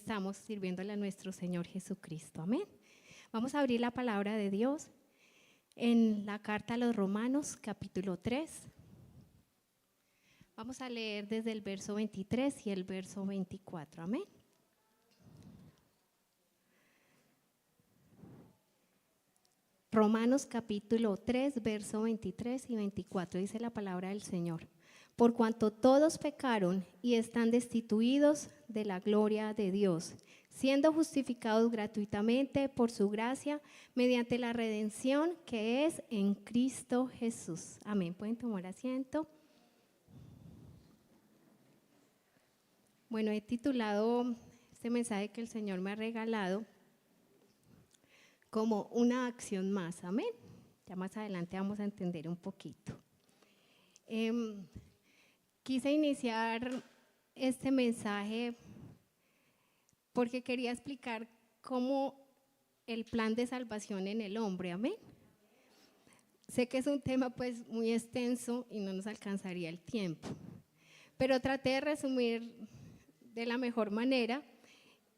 estamos sirviéndole a nuestro Señor Jesucristo. Amén. Vamos a abrir la palabra de Dios en la carta a los Romanos, capítulo 3. Vamos a leer desde el verso 23 y el verso 24. Amén. Romanos capítulo 3, verso 23 y 24, dice la palabra del Señor. Por cuanto todos pecaron y están destituidos de la gloria de Dios, siendo justificados gratuitamente por su gracia, mediante la redención que es en Cristo Jesús. Amén. Pueden tomar asiento. Bueno, he titulado este mensaje que el Señor me ha regalado como una acción más, amén. Ya más adelante vamos a entender un poquito. Quise iniciar este mensaje porque quería explicar cómo el plan de salvación en el hombre, amén. Sé que es un tema pues muy extenso y no nos alcanzaría el tiempo, pero traté de resumir de la mejor manera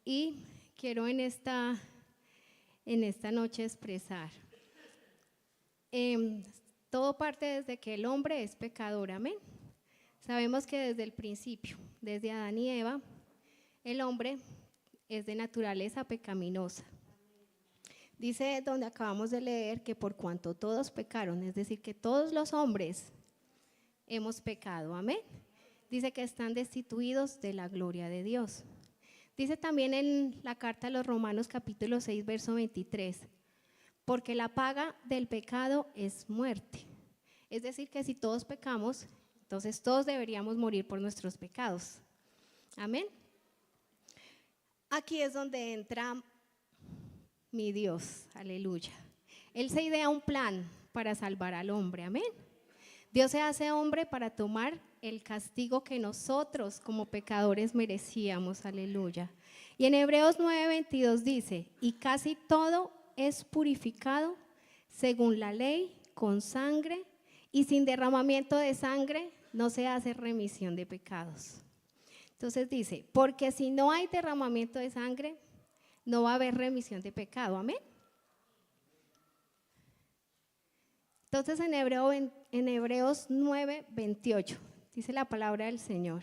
y quiero en esta noche expresar. Todo parte desde que el hombre es pecador, amén. Sabemos que desde el principio, desde Adán y Eva, el hombre es de naturaleza pecaminosa. Dice donde acabamos de leer que por cuanto todos pecaron, es decir, que todos los hombres hemos pecado, amén. Dice que están destituidos de la gloria de Dios. Dice también en la carta a los Romanos capítulo 6, verso 23, porque la paga del pecado es muerte. Es decir, que si todos pecamos, entonces todos deberíamos morir por nuestros pecados. Amén. Aquí es donde entra mi Dios, aleluya. Él se idea un plan para salvar al hombre, amén. Dios se hace hombre para tomar el castigo que nosotros como pecadores merecíamos, aleluya. Y en Hebreos 9:22 dice, y casi todo es purificado según la ley con sangre, y sin derramamiento de sangre no se hace remisión de pecados. Entonces dice, porque si no hay derramamiento de sangre, no va a haber remisión de pecado, amén. Entonces en Hebreos 9:28 dice la palabra del Señor.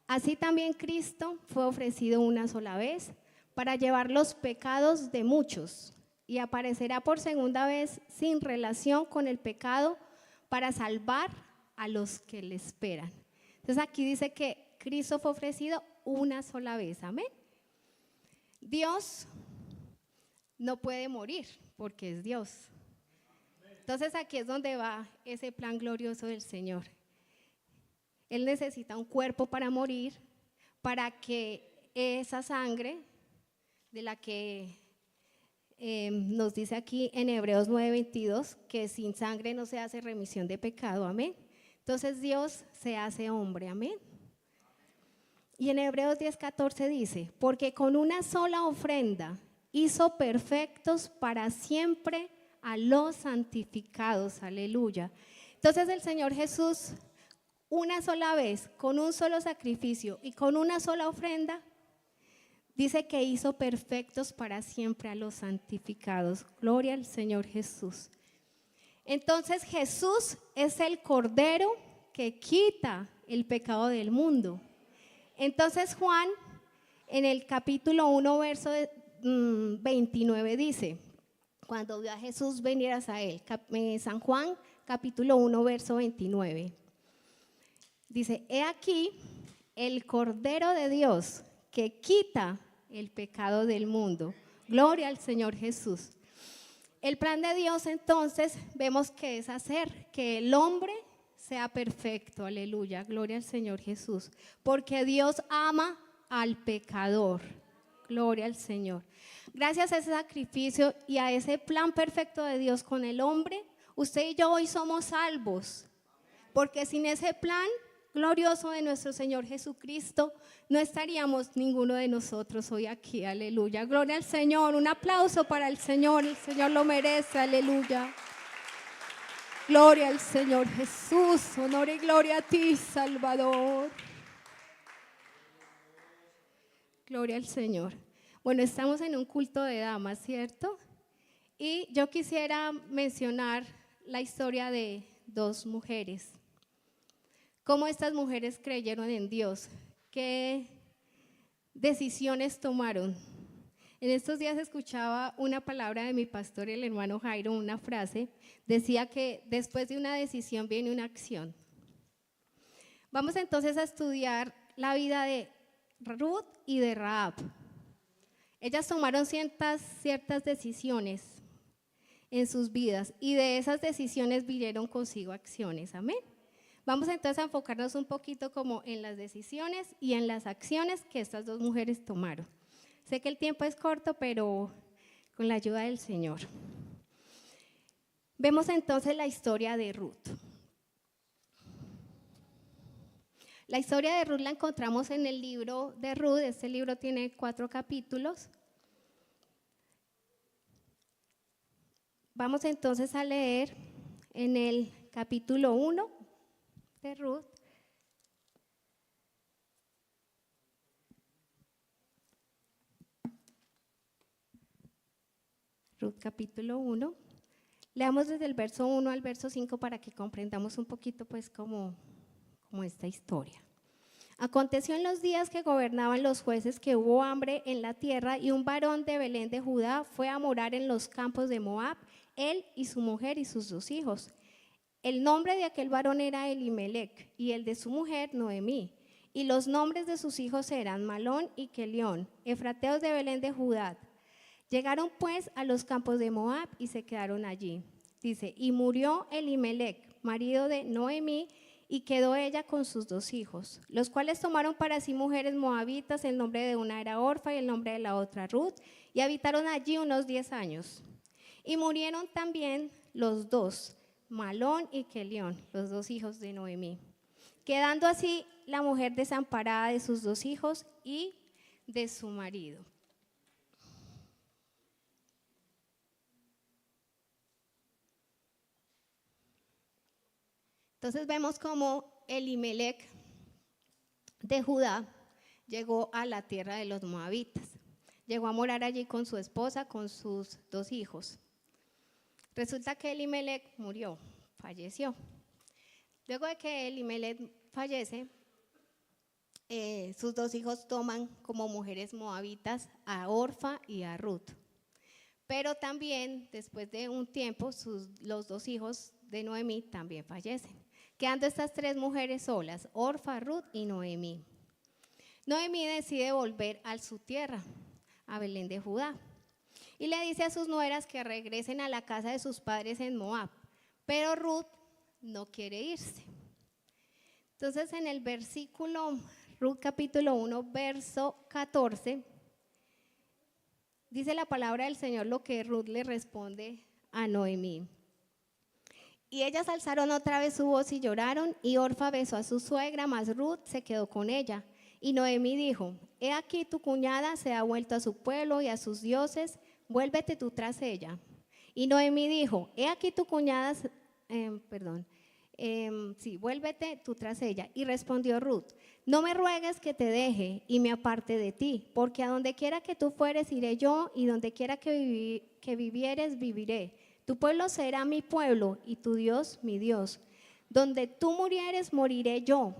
Así también Cristo fue ofrecido una sola vez para llevar los pecados de muchos y aparecerá por segunda vez sin relación con el pecado para salvar a los que le esperan. Entonces aquí dice que Cristo fue ofrecido una sola vez, amén. Dios no puede morir porque es Dios. Entonces aquí es donde va ese plan glorioso del Señor. Él necesita un cuerpo para morir, para que esa sangre de la que nos dice aquí en Hebreos 9:22, que sin sangre no se hace remisión de pecado, amén. Entonces Dios se hace hombre, amén. Y en Hebreos 10:14 dice, porque con una sola ofrenda hizo perfectos para siempre a los santificados, aleluya. Entonces el Señor Jesús, una sola vez, con un solo sacrificio y con una sola ofrenda, dice que hizo perfectos para siempre a los santificados. Gloria al Señor Jesús. Entonces Jesús es el Cordero que quita el pecado del mundo. Entonces Juan, en el capítulo 1, verso 29 dice, cuando vio a Jesús venir a él, San Juan, capítulo 1, verso 29. Dice, he aquí el Cordero de Dios que quita el pecado del mundo. Gloria al Señor Jesús. El plan de Dios entonces vemos que es hacer que el hombre sea perfecto, aleluya, gloria al Señor Jesús, porque Dios ama al pecador, gloria al Señor. Gracias a ese sacrificio y a ese plan perfecto de Dios con el hombre, usted y yo hoy somos salvos, porque sin ese plan glorioso de nuestro Señor Jesucristo, no estaríamos ninguno de nosotros hoy aquí, aleluya. Gloria al Señor, un aplauso para el Señor lo merece, aleluya. Gloria al Señor Jesús, honor y gloria a ti, Salvador. Gloria al Señor. Bueno, estamos en un culto de damas, ¿cierto? Y yo quisiera mencionar la historia de dos mujeres. Cómo estas mujeres creyeron en Dios, qué decisiones tomaron. En estos días escuchaba una palabra de mi pastor, el hermano Jairo, una frase, decía que después de una decisión viene una acción. Vamos entonces a estudiar la vida de Ruth y de Rahab. Ellas tomaron ciertas decisiones en sus vidas y de esas decisiones vinieron consigo acciones, amén. Vamos entonces a enfocarnos un poquito como en las decisiones y en las acciones que estas dos mujeres tomaron. Sé que el tiempo es corto, pero con la ayuda del Señor. Vemos entonces la historia de Ruth. La historia de Ruth la encontramos en el libro de Ruth. Este libro tiene 4 capítulos. Vamos entonces a leer en el capítulo 1 de Ruth. Ruth capítulo 1. Leamos desde el verso 1 al verso 5 para que comprendamos un poquito pues como esta historia. Aconteció en los días que gobernaban los jueces que hubo hambre en la tierra y un varón de Belén de Judá fue a morar en los campos de Moab, él y su mujer y sus 2 hijos. El nombre de aquel varón era Elimelec y el de su mujer Noemí. Y los nombres de sus hijos eran Malón y Kelión, efrateos de Belén de Judá. Llegaron pues a los campos de Moab y se quedaron allí. Dice, y murió Elimelec, marido de Noemí, y quedó ella con sus 2 hijos, los cuales tomaron para sí mujeres moabitas, el nombre de una era Orfa y el nombre de la otra Ruth, y habitaron allí unos 10 años. Y murieron también los 2, Malón y Kelión, los 2 hijos de Noemí, quedando así la mujer desamparada de sus 2 hijos y de su marido. Entonces vemos cómo Elimelec de Judá llegó a la tierra de los moabitas. Llegó a morar allí con su esposa, con sus 2 hijos. Resulta que Elimelec murió, falleció. Luego de que Elimelec fallece, sus 2 hijos toman como mujeres moabitas a Orfa y a Ruth. Pero también, después de un tiempo, los 2 hijos de Noemí también fallecen, quedando estas 3 mujeres solas, Orfa, Ruth y Noemí. Noemí decide volver a su tierra, a Belén de Judá, y le dice a sus nueras que regresen a la casa de sus padres en Moab, pero Ruth no quiere irse. Entonces en el versículo, Ruth capítulo 1, verso 14, dice la palabra del Señor lo que Ruth le responde a Noemí. Y ellas alzaron otra vez su voz y lloraron, y Orfa besó a su suegra, mas Ruth se quedó con ella. Y Noemí dijo, he aquí tu cuñada se ha vuelto a su pueblo y a sus dioses, vuélvete tú tras ella. Y Noemí dijo, he aquí tu cuñada, vuélvete tú tras ella. Y respondió Ruth, no me ruegues que te deje y me aparte de ti, porque a donde quiera que tú fueres iré yo, y donde quiera que vivieres viviré. Tu pueblo será mi pueblo y tu Dios mi Dios. Donde tú murieres, moriré yo,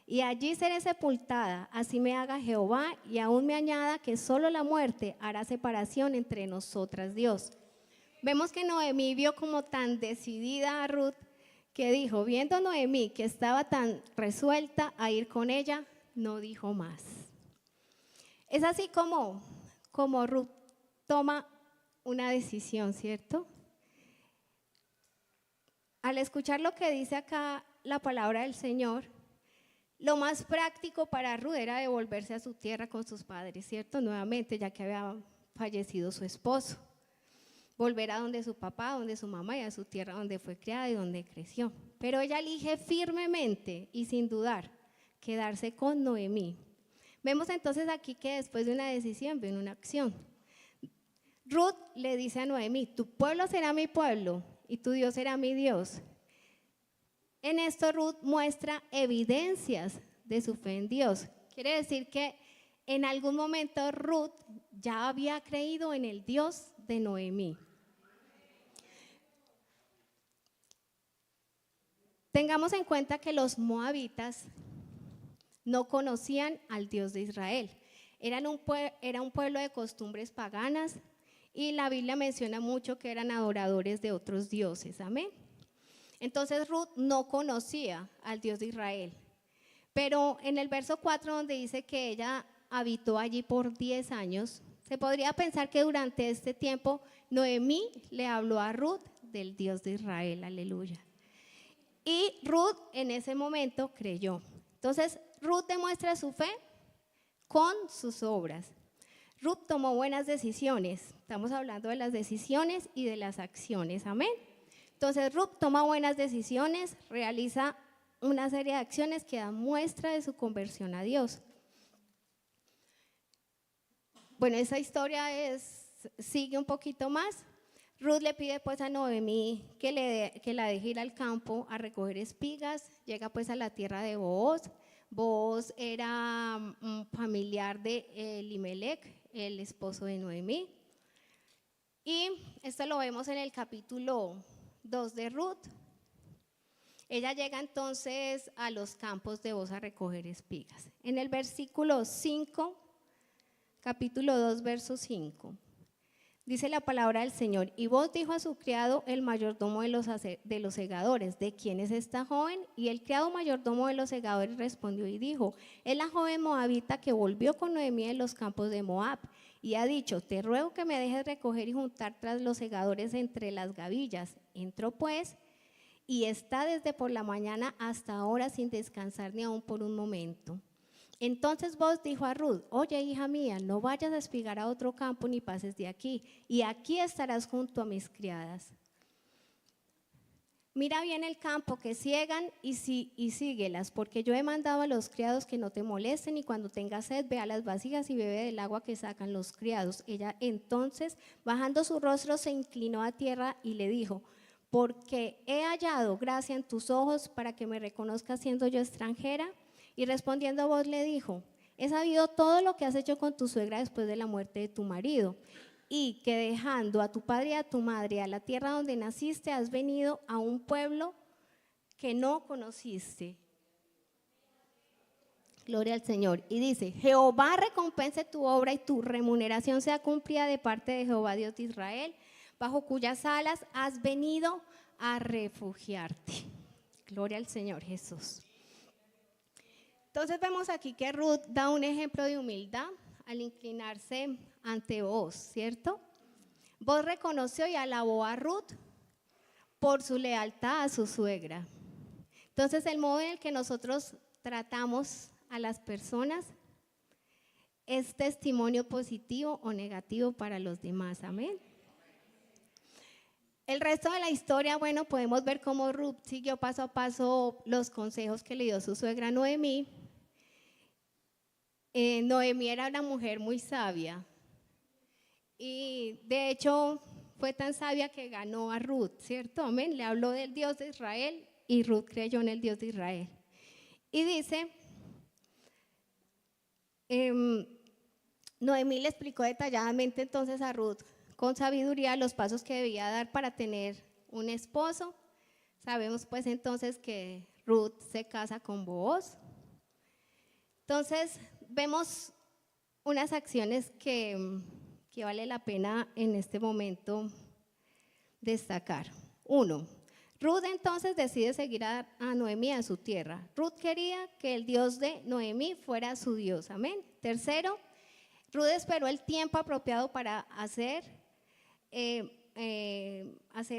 y allí seré sepultada. Así me haga Jehová, y aún me añada que solo la muerte hará separación entre nosotras, Dios. Vemos que Noemí vio como tan decidida a Ruth, que dijo, viendo Noemí que estaba tan resuelta a ir con ella, no dijo más. Es así como Ruth toma una decisión, ¿cierto? Al escuchar lo que dice acá la palabra del Señor, lo más práctico para Ruth era devolverse a su tierra con sus padres, ¿cierto? Nuevamente, ya que había fallecido su esposo. Volver a donde su papá, donde su mamá y a su tierra donde fue criada y donde creció. Pero ella elige firmemente y sin dudar quedarse con Noemí. Vemos entonces aquí que después de una decisión viene una acción. Ruth le dice a Noemí, tu pueblo será mi pueblo y tu Dios será mi Dios. En esto Ruth muestra evidencias de su fe en Dios. Quiere decir que en algún momento Ruth ya había creído en el Dios de Noemí. Tengamos en cuenta que los moabitas no conocían al Dios de Israel. Era un pueblo de costumbres paganas y la Biblia menciona mucho que eran adoradores de otros dioses. Amén. Entonces Ruth no conocía al Dios de Israel. Pero en el verso 4, donde dice que ella habitó allí por 10 años, se podría pensar que durante este tiempo Noemí le habló a Ruth del Dios de Israel. Aleluya. Y Ruth en ese momento creyó. Entonces Ruth demuestra su fe con sus obras. Ruth tomó buenas decisiones. Estamos hablando de las decisiones y de las acciones. Amén. Entonces Ruth toma buenas decisiones, realiza una serie de acciones que dan muestra de su conversión a Dios. Bueno, esa historia sigue un poquito más. Ruth le pide pues a Noemí que la deje ir al campo a recoger espigas. Llega pues a la tierra de Booz. Booz era un familiar de Elimelech, el esposo de Noemí. Y esto lo vemos en el capítulo 2 de Ruth. Ella llega entonces a los campos de Booz a recoger espigas. En el versículo 5, capítulo 2, verso 5. Dice la palabra del Señor: y Booz dijo a su criado, el mayordomo de los segadores: ¿de quién es esta joven? Y el criado mayordomo de los segadores respondió y dijo: es la joven moabita que volvió con Noemí de los campos de Moab, y ha dicho: te ruego que me dejes recoger y juntar tras los segadores entre las gavillas. Entró pues, y está desde por la mañana hasta ahora sin descansar ni aun por un momento. Entonces Booz dijo a Ruth: oye, hija mía, no vayas a espigar a otro campo ni pases de aquí, y aquí estarás junto a mis criadas. Mira bien el campo que ciegan y síguelas, porque yo he mandado a los criados que no te molesten, y cuando tengas sed, ve a las vasijas y bebe del agua que sacan los criados. Ella entonces, bajando su rostro, se inclinó a tierra y le dijo: porque he hallado gracia en tus ojos para que me reconozcas siendo yo extranjera. Y respondiendo Booz le dijo: he sabido todo lo que has hecho con tu suegra después de la muerte de tu marido, y que dejando a tu padre y a tu madre, a la tierra donde naciste, has venido a un pueblo que no conociste. Gloria al Señor. Y dice: Jehová recompense tu obra y tu remuneración sea cumplida de parte de Jehová Dios de Israel, bajo cuyas alas has venido a refugiarte. Gloria al Señor Jesús. Entonces vemos aquí que Ruth da un ejemplo de humildad al inclinarse ante Booz, ¿cierto? Booz reconoció y alabó a Ruth por su lealtad a su suegra. Entonces el modo en el que nosotros tratamos a las personas es testimonio positivo o negativo para los demás. Amén. El resto de la historia, bueno, podemos ver cómo Ruth siguió paso a paso los consejos que le dio su suegra Noemí. Noemí era una mujer muy sabia y de hecho fue tan sabia que ganó a Ruth, ¿cierto? Amén. Le habló del Dios de Israel y Ruth creyó en el Dios de Israel. Y dice, Noemí le explicó detalladamente entonces a Ruth con sabiduría los pasos que debía dar para tener un esposo. Sabemos pues entonces que Ruth se casa con Booz. Entonces vemos unas acciones que vale la pena en este momento destacar. 1. Ruth entonces decide seguir a Noemí a su tierra. Ruth quería que el Dios de Noemí fuera su Dios. Amén. 3. Ruth esperó el tiempo apropiado para hacer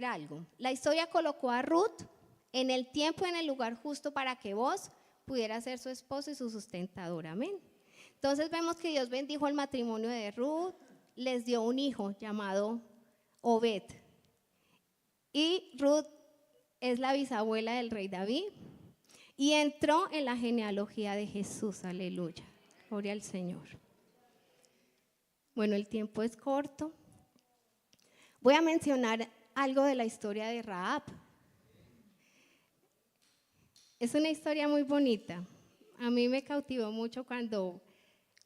algo. La historia colocó a Ruth en el tiempo y en el lugar justo para que Booz pudiera ser su esposo y su sustentador. Amén. Entonces vemos que Dios bendijo el matrimonio de Ruth, les dio un hijo llamado Obed. Y Ruth es la bisabuela del rey David y entró en la genealogía de Jesús. Aleluya. Gloria al Señor. Bueno, el tiempo es corto. Voy a mencionar algo de la historia de Rahab. Es una historia muy bonita. A mí me cautivó mucho cuando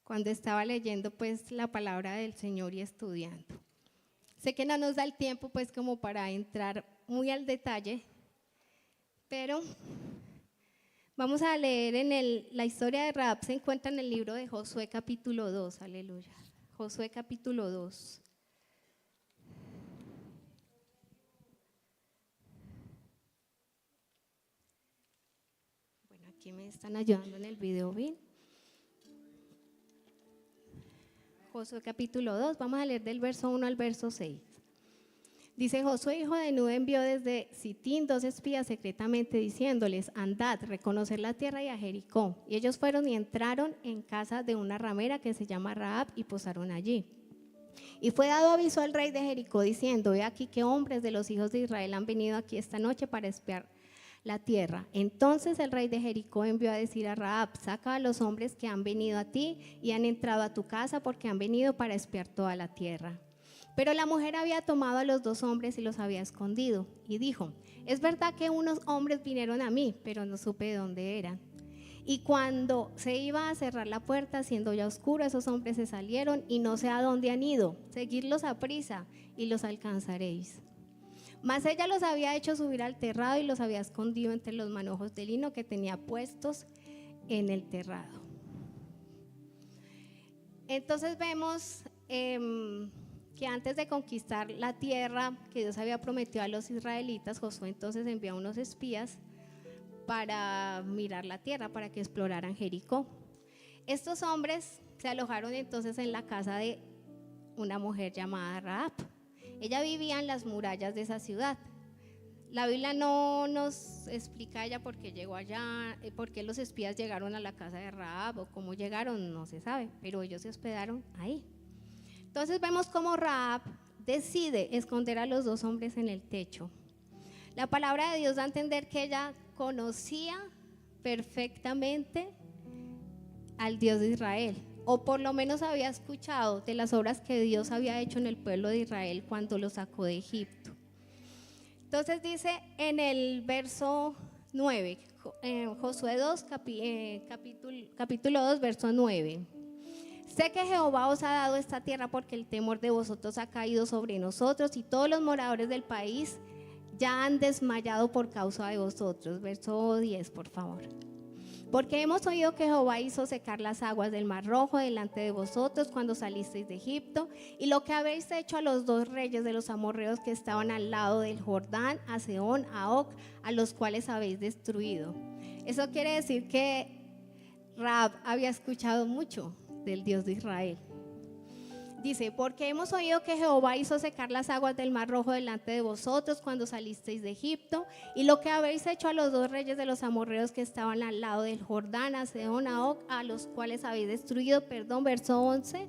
cuando estaba leyendo pues la palabra del Señor y estudiando. Sé que no nos da el tiempo pues como para entrar muy al detalle, pero vamos a leer la historia de Rahab, se encuentra en el libro de Josué capítulo 2, aleluya. Josué capítulo 2. Bueno, aquí me están ayudando en el video, ¿bien? Josué capítulo 2, vamos a leer del verso 1 al verso 6. Dice: Josué, hijo de Nun, envió desde Sitín 2 espías secretamente diciéndoles: andad, reconocer la tierra y a Jericó. Y ellos fueron y entraron en casa de una ramera que se llama Rahab y posaron allí. Y fue dado aviso al rey de Jericó diciendo: he aquí que hombres de los hijos de Israel han venido aquí esta noche para espiar la tierra. Entonces el rey de Jericó envió a decir a Rahab: saca a los hombres que han venido a ti y han entrado a tu casa, porque han venido para espiar toda la tierra. Pero la mujer había tomado a los 2 hombres y los había escondido, y dijo: es verdad que unos hombres vinieron a mí, pero no supe de dónde eran. Y cuando se iba a cerrar la puerta, siendo ya oscuro, esos hombres se salieron y no sé a dónde han ido. Seguidlos a prisa y los alcanzaréis. Mas ella los había hecho subir al terrado y los había escondido entre los manojos de lino que tenía puestos en el terrado. Entonces vemos que antes de conquistar la tierra que Dios había prometido a los israelitas, Josué entonces envió a unos espías para mirar la tierra, para que exploraran Jericó. Estos hombres se alojaron entonces en la casa de una mujer llamada Rahab. Ella vivía en las murallas de esa ciudad. La Biblia no nos explica ella por qué llegó allá, por qué los espías llegaron a la casa de Rahab o cómo llegaron, no se sabe, pero ellos se hospedaron ahí. Entonces vemos cómo Rahab decide esconder a los 2 hombres en el techo. La palabra de Dios da a entender que ella conocía perfectamente al Dios de Israel, o por lo menos había escuchado de las obras que Dios había hecho en el pueblo de Israel cuando lo sacó de Egipto. Entonces dice en el verso 9, Josué 2, capítulo 2, verso 9. Sé que Jehová os ha dado esta tierra porque el temor de vosotros ha caído sobre nosotros y todos los moradores del país ya han desmayado por causa de vosotros. Verso 10, por favor. Porque hemos oído que Jehová hizo secar las aguas del Mar Rojo delante de vosotros cuando salisteis de Egipto, y lo que habéis hecho a los 2 reyes de los amorreos que estaban al lado del Jordán, a Sehón, a Og, a los cuales habéis destruido. Eso quiere decir que Rahab había escuchado mucho del Dios de Israel. Dice: porque hemos oído que Jehová hizo secar las aguas del Mar Rojo delante de vosotros cuando salisteis de Egipto, y lo que habéis hecho a los 2 reyes de los amorreos que estaban al lado del Jordán, a Sehón, a Og, a los cuales habéis destruido. Verso 11.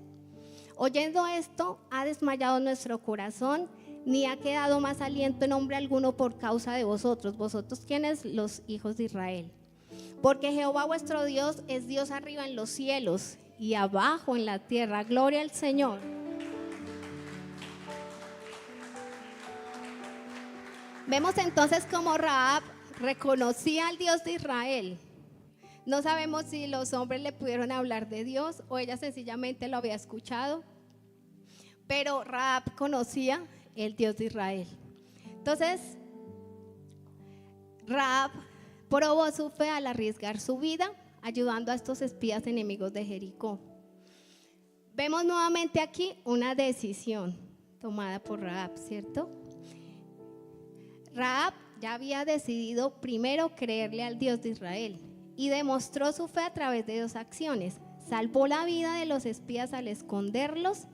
Oyendo esto, ha desmayado nuestro corazón, ni ha quedado más aliento en hombre alguno por causa de vosotros. ¿Vosotros quiénes? Los hijos de Israel. Porque Jehová vuestro Dios es Dios arriba en los cielos y abajo en la tierra. Gloria al Señor. Vemos entonces cómo Rahab reconocía al Dios de Israel. No sabemos si los hombres le pudieron hablar de Dios o ella sencillamente lo había escuchado, pero Rahab conocía el Dios de Israel. Entonces Rahab probó su fe al arriesgar su vida ayudando a estos espías enemigos de Jericó. Vemos nuevamente aquí una decisión tomada por Rahab, ¿cierto? Rahab ya había decidido primero creerle al Dios de Israel y demostró su fe a través de 2 acciones. Salvó la vida de los espías al esconderlos,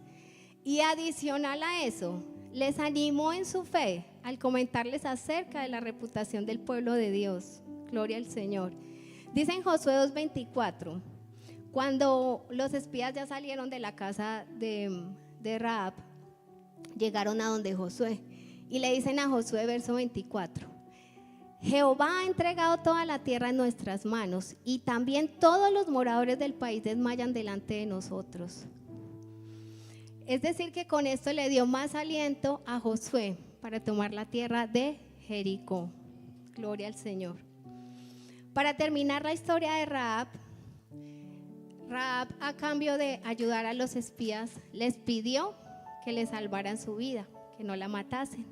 y adicional a eso, les animó en su fe al comentarles acerca de la reputación del pueblo de Dios. Gloria al Señor. Dice en Josué 2:24, cuando los espías ya salieron de la casa de Rahab, llegaron a donde Josué y le dicen a Josué, verso 24: Jehová ha entregado toda la tierra en nuestras manos, y también todos los moradores del país desmayan delante de nosotros. Es decir, que con esto le dio más aliento a Josué para tomar la tierra de Jericó. Gloria al Señor. Para terminar la historia de Rahab, Rahab, a cambio de ayudar a los espías, les pidió que le salvaran su vida, que no la matasen.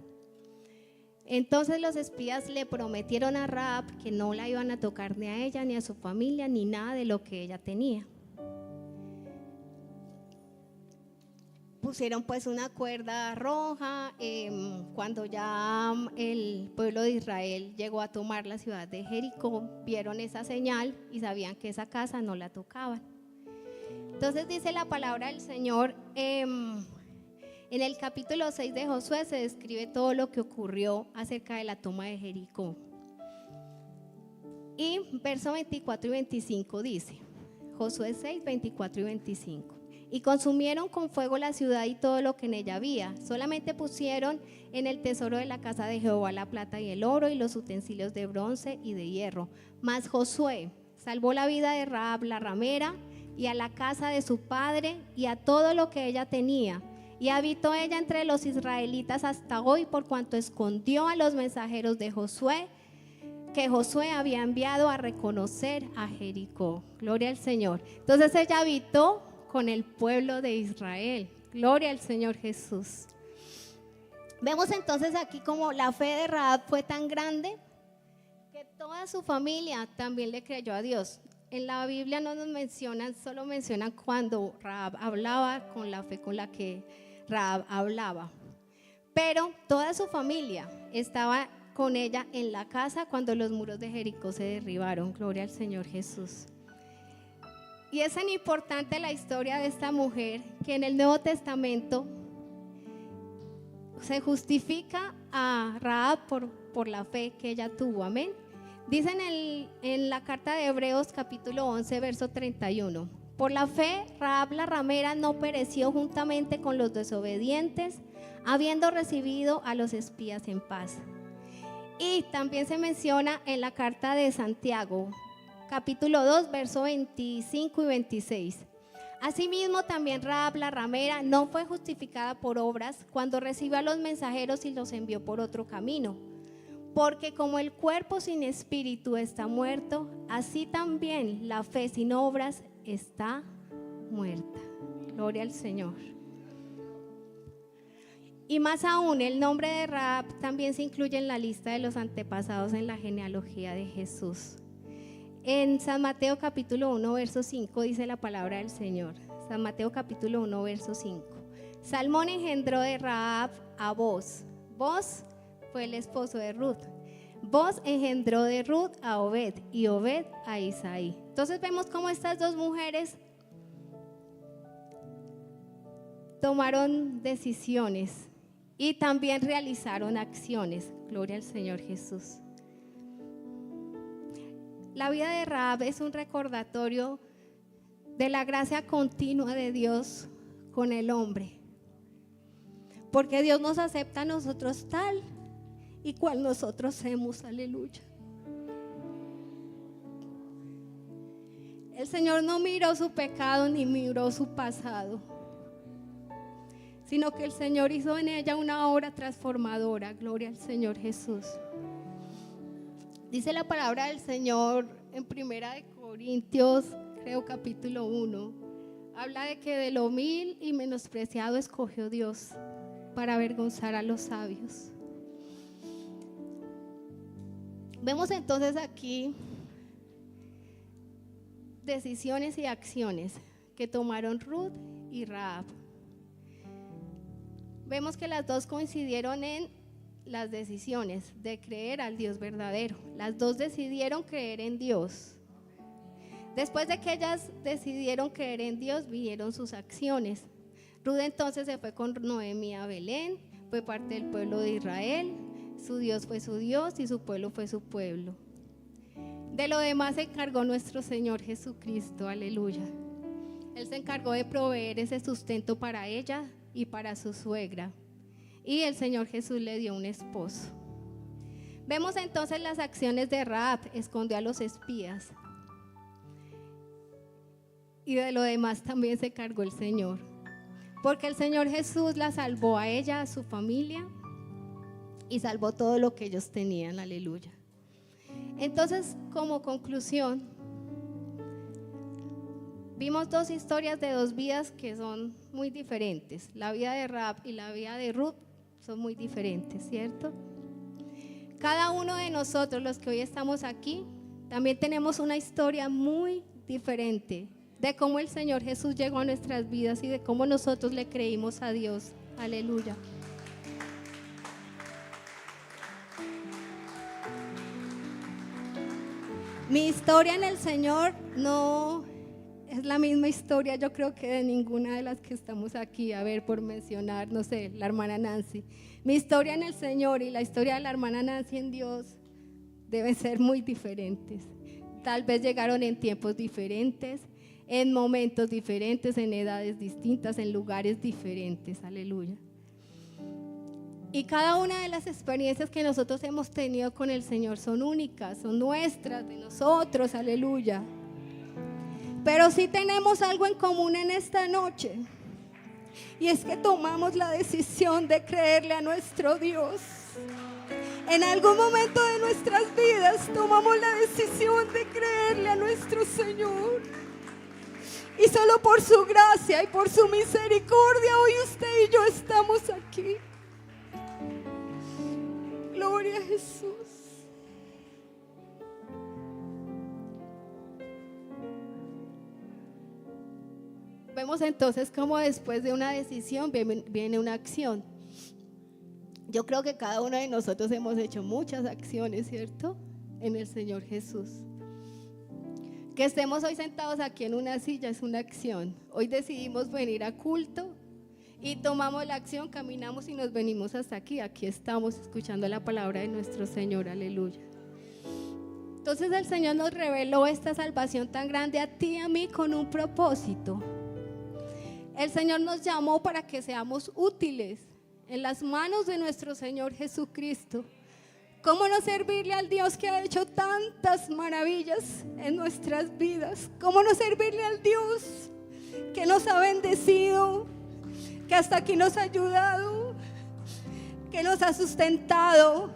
Entonces los espías le prometieron a Rahab que no la iban a tocar ni a ella, ni a su familia, ni nada de lo que ella tenía. Pusieron pues una cuerda roja. Cuando ya el pueblo de Israel llegó a tomar la ciudad de Jericó, vieron esa señal y sabían que esa casa no la tocaban. Entonces dice la palabra del Señor, en el capítulo 6 de Josué se describe todo lo que ocurrió acerca de la toma de Jericó. Y verso 24 y 25 dice, Josué 6, 24 y 25. Y consumieron con fuego la ciudad y todo lo que en ella había. Solamente pusieron en el tesoro de la casa de Jehová la plata y el oro y los utensilios de bronce y de hierro. Mas Josué salvó la vida de Rahab la ramera y a la casa de su padre y a todo lo que ella tenía. Y habitó ella entre los israelitas hasta hoy, por cuanto escondió a los mensajeros de Josué, que Josué había enviado a reconocer a Jericó. Gloria al Señor. Entonces ella habitó con el pueblo de Israel. Gloria al Señor Jesús. Vemos entonces aquí como la fe de Rahab fue tan grande que toda su familia también le creyó a Dios. En la Biblia no nos mencionan, solo mencionan cuando Rahab hablaba, con la fe con la que Rahab hablaba. Pero toda su familia estaba con ella en la casa cuando los muros de Jericó se derribaron. Gloria al Señor Jesús. Y es tan importante la historia de esta mujer que en el Nuevo Testamento se justifica a Rahab por la fe que ella tuvo. Amén. Dice en la carta de Hebreos capítulo 11 verso 31: por la fe Rahab la ramera no pereció juntamente con los desobedientes, habiendo recibido a los espías en paz. Y también se menciona en la carta de Santiago capítulo 2 verso 25 y 26: asimismo también Rahab la ramera no fue justificada por obras cuando recibió a los mensajeros y los envió por otro camino. Porque como el cuerpo sin espíritu está muerto, así también la fe sin obras está muerta. Gloria al Señor. Y más aún, el nombre de Rahab también se incluye en la lista de los antepasados en la genealogía de Jesús. En San Mateo capítulo 1 verso 5 dice la palabra del Señor. San Mateo capítulo 1 verso 5: Salmón engendró de Rahab a Boz. Boz fue el esposo de Ruth. Boz engendró de Ruth a Obed y Obed a Isaí. Entonces vemos cómo estas dos mujeres tomaron decisiones y también realizaron acciones. Gloria al Señor Jesús. La vida de Rahab es un recordatorio de la gracia continua de Dios con el hombre, porque Dios nos acepta a nosotros tal y cual nosotros somos. Aleluya. El Señor no miró su pecado ni miró su pasado, sino que el Señor hizo en ella una obra transformadora. Gloria al Señor Jesús. Dice la palabra del Señor en 1 Corintios, creo capítulo 1, habla de que de lo vil y menospreciado escogió Dios para avergonzar a los sabios. Vemos entonces aquí decisiones y acciones que tomaron Ruth y Rahab. Vemos que las dos coincidieron en las decisiones de creer al Dios verdadero. Las dos decidieron creer en Dios. Después de que ellas decidieron creer en Dios, vinieron sus acciones. Ruth entonces se fue con Noemí a Belén, fue parte del pueblo de Israel. Su Dios fue su Dios y su pueblo fue su pueblo. De lo demás se encargó nuestro Señor Jesucristo, aleluya. Él se encargó de proveer ese sustento para ella y para su suegra. Y el Señor Jesús le dio un esposo. Vemos entonces las acciones de Rahab: escondió a los espías. Y de lo demás también se encargó el Señor, porque el Señor Jesús la salvó a ella, a su familia, y salvó todo lo que ellos tenían, aleluya. Entonces, como conclusión, Vimos dos historias de dos vidas que son muy diferentes. La vida de Rahab y la vida de Ruth son muy diferentes, ¿cierto? Cada uno de nosotros, los que hoy estamos aquí, también tenemos una historia muy diferente de cómo el Señor Jesús llegó a nuestras vidas y de cómo nosotros le creímos a Dios. Aleluya. Mi historia en el Señor no es la misma historia, yo creo, que de ninguna de las que estamos aquí. A ver, por mencionar, no sé, la hermana Nancy. Mi historia en el Señor y la historia de la hermana Nancy en Dios deben ser muy diferentes. Tal vez llegaron en tiempos diferentes, en momentos diferentes, en edades distintas, en lugares diferentes. Aleluya. Y cada una de las experiencias que nosotros hemos tenido con el Señor son únicas, son nuestras, de nosotros, aleluya. Pero sí tenemos algo en común en esta noche, y es que tomamos la decisión de creerle a nuestro Dios. En algún momento de nuestras vidas tomamos la decisión de creerle a nuestro Señor. Y solo por su gracia y por su misericordia hoy usted y yo estamos aquí. Gloria a Jesús. Vemos entonces cómo después de una decisión viene una acción. Yo creo que cada uno de nosotros hemos hecho muchas acciones, ¿cierto? En el Señor Jesús. Que estemos hoy sentados aquí en una silla es una acción. Hoy decidimos venir a culto y tomamos la acción, caminamos y nos venimos hasta aquí. Aquí estamos escuchando la palabra de nuestro Señor, aleluya. Entonces el Señor nos reveló esta salvación tan grande a ti y a mí con un propósito. El Señor nos llamó para que seamos útiles en las manos de nuestro Señor Jesucristo. ¿Cómo no servirle al Dios que ha hecho tantas maravillas en nuestras vidas? ¿Cómo no servirle al Dios que nos ha bendecido, que hasta aquí nos ha ayudado, que nos ha sustentado?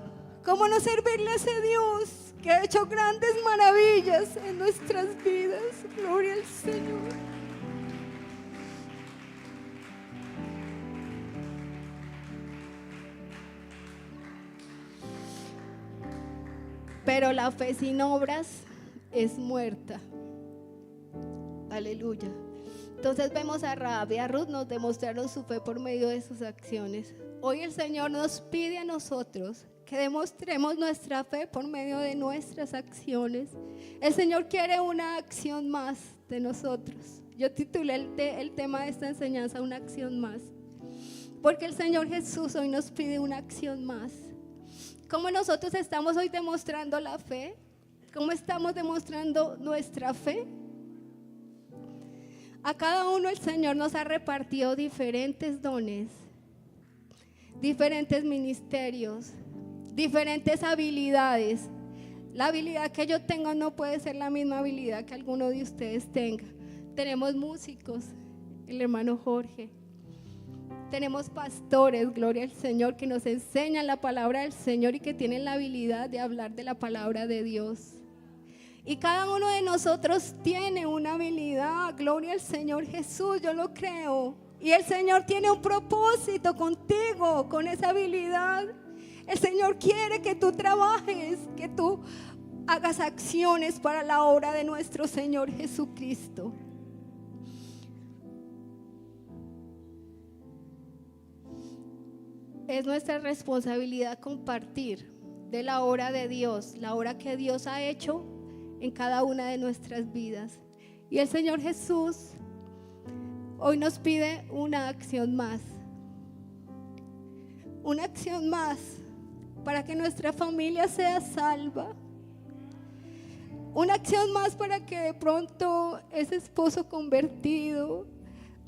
¿Cómo no servirle a ese Dios que ha hecho grandes maravillas en nuestras vidas? Gloria al Señor. Pero la fe sin obras es muerta. Aleluya. Entonces vemos a Rahab y a Ruth, nos demostraron su fe por medio de sus acciones. Hoy el Señor nos pide a nosotros que demostremos nuestra fe por medio de nuestras acciones. El Señor quiere una acción más de nosotros. Yo titulé el tema de esta enseñanza, una acción más. Porque el Señor Jesús hoy nos pide una acción más. ¿Cómo nosotros estamos hoy demostrando la fe? ¿Cómo estamos demostrando nuestra fe? A cada uno el Señor nos ha repartido diferentes dones, diferentes ministerios, diferentes habilidades. La habilidad que yo tengo no puede ser la misma habilidad que alguno de ustedes tenga. Tenemos músicos, el hermano Jorge. Tenemos pastores, gloria al Señor, que nos enseñan la palabra del Señor y que tienen la habilidad de hablar de la palabra de Dios. Y cada uno de nosotros tiene una habilidad, gloria al Señor Jesús, yo lo creo. Y el Señor tiene un propósito contigo, con esa habilidad. El Señor quiere que tú trabajes, que tú hagas acciones para la obra de nuestro Señor Jesucristo. Es nuestra responsabilidad compartir de la obra de Dios, la obra que Dios ha hecho en cada una de nuestras vidas. Y el Señor Jesús hoy nos pide una acción más. Una acción más para que nuestra familia sea salva. Una acción más para que de pronto ese esposo convertido,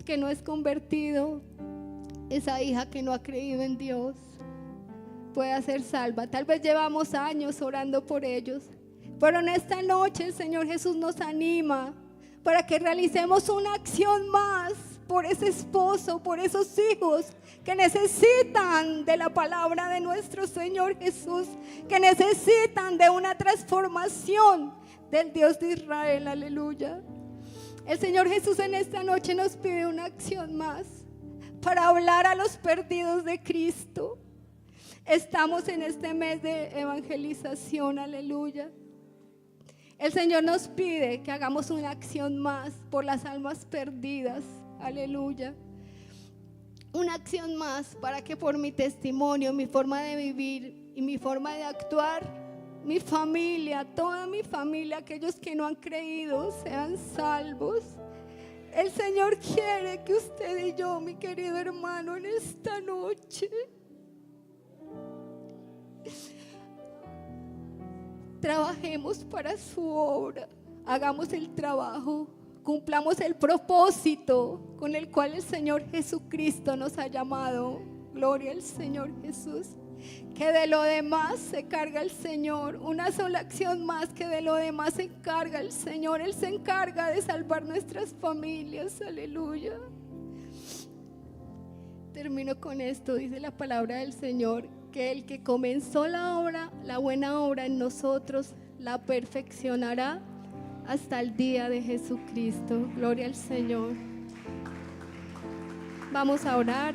que no es convertido, esa hija que no ha creído en Dios, pueda ser salva. Tal vez llevamos años orando por ellos, pero en esta noche el Señor Jesús nos anima para que realicemos una acción más por ese esposo, por esos hijos que necesitan de la palabra de nuestro Señor Jesús, que necesitan de una transformación del Dios de Israel. Aleluya. El Señor Jesús en esta noche nos pide una acción más para hablar a los perdidos de Cristo. Estamos en este mes de evangelización, aleluya. El Señor nos pide que hagamos una acción más por las almas perdidas, aleluya. Una acción más para que por mi testimonio, mi forma de vivir y mi forma de actuar, mi familia, toda mi familia, aquellos que no han creído, sean salvos. El Señor quiere que usted y yo, mi querido hermano, en esta noche trabajemos para su obra, hagamos el trabajo, cumplamos el propósito con el cual el Señor Jesucristo nos ha llamado. Gloria al Señor Jesús. Que de lo demás se carga el Señor. Una sola acción más, que de lo demás se encarga el Señor. Él se encarga de salvar nuestras familias. Aleluya. Termino con esto. Dice la palabra del Señor, que el que comenzó la obra, la buena obra en nosotros, la perfeccionará hasta el día de Jesucristo. Gloria al Señor. Vamos a orar.